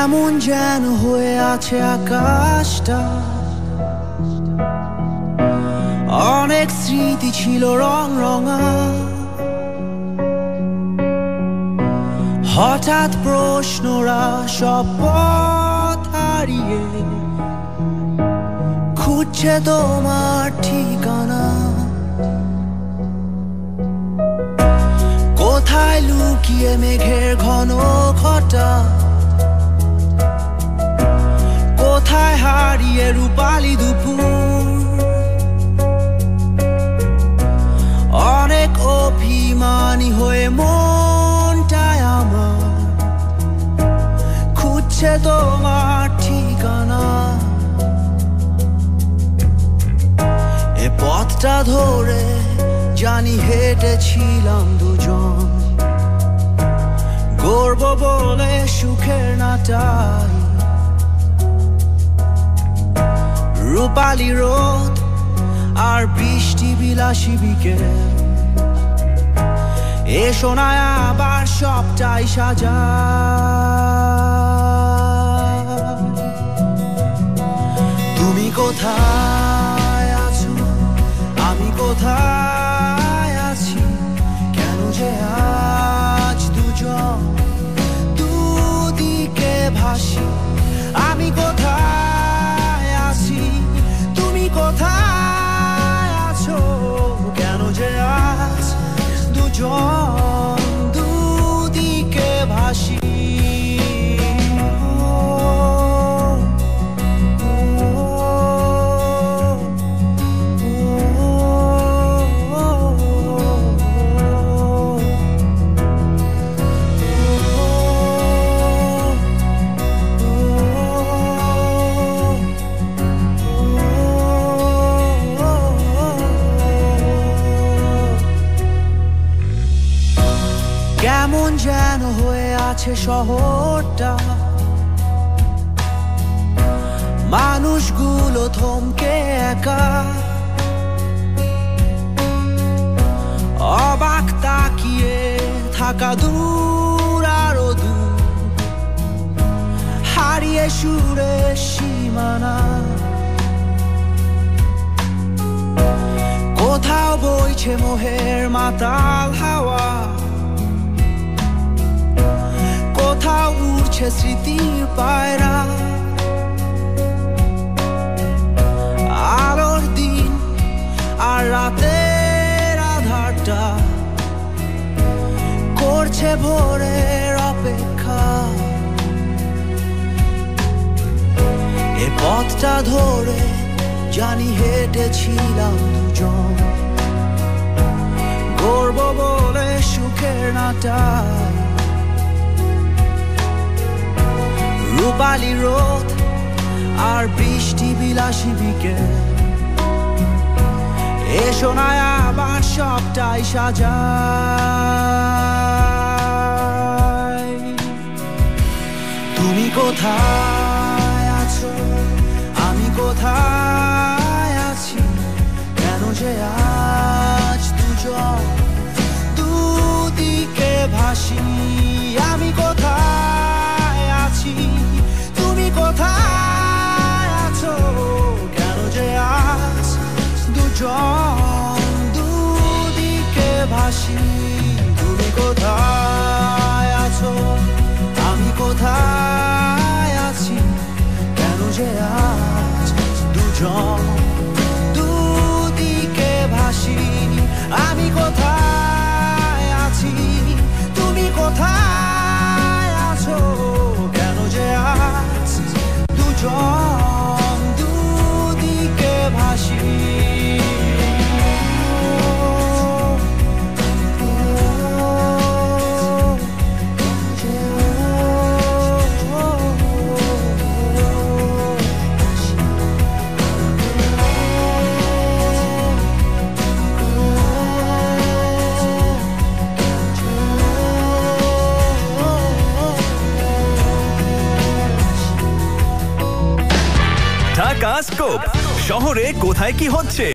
কেমন যেন হয়ে আছে আকাশটা, অনেক স্মৃতি ছিল রং রঙা, হঠাৎ প্রশ্নরা সব পথ হারিয়ে খুঁজছে তোমার ঠিকানা। কোথায় লুকিয়ে মেঘের ঘন ঘটা, কোথায় হারিয়ে রূপালি দুপুর, অনেক অভিমানী হয়ে মনটায় আমার খুঁজছে তোমার ঠিকানা। এ পথটা ধরে জানি হেঁটেছিলাম দুজন, গর্ব বলে সুখের নাটাই, রূপালি রোদ আর বৃষ্টি বিলাসী বিকেল, এসো না আবার সবটাই সাজা। তুমি কোথায় আছো, আমি কোথায় আছি, কেন যে আজ দুজন দুদিকে ভাসি। আমি কোথায় আছি, তুমি কোথায় আছো, কেন যে আজ দুজন দুদিকে ভাসি। কেমন যেন হয়ে আছে শহরটা, মানুষগুলো থমকে একা, অবাক তাকিয়ে থাকা দূর আরো দূর, হারিয়ে সুরে সীমানা। কোথাও বইছে মোহের মাতাল হাওয়া, কোথাও উড়ছে স্মৃতির পায়রা। আলোর দিন আর রাতের আধারটা করছে ভোরের অপেক্ষা। এ পথটা ধরে জানি হেঁটেছিলাম দুজন, গর্ব বলে সুখের নাটাই, রূপালি রোদ আর বৃষ্টি বিলাসী বিকেল, এসো না আবার সবটাই সাজাই। তুমি কোথায় আছো, আমি কোথায় আছি, কেন যে আজ দুজন দুদিকে ভাসি। আমি কোথায় আছি, তুমি কোথায় আছো, কেন যে আজ দুজন দুদিকে ভাসি। তুমি কোথায় আছো, আমি কোথায় আছি, কেন যে আজ দুজন দুদিকে ভাসি। আমি কোথায় আছি, তুমি কোথায় আছো, কেন যে আজ দুজন দুদিকে ভাসি। ঢাকা স্কোপ শহরে কোথায় কি হচ্ছে।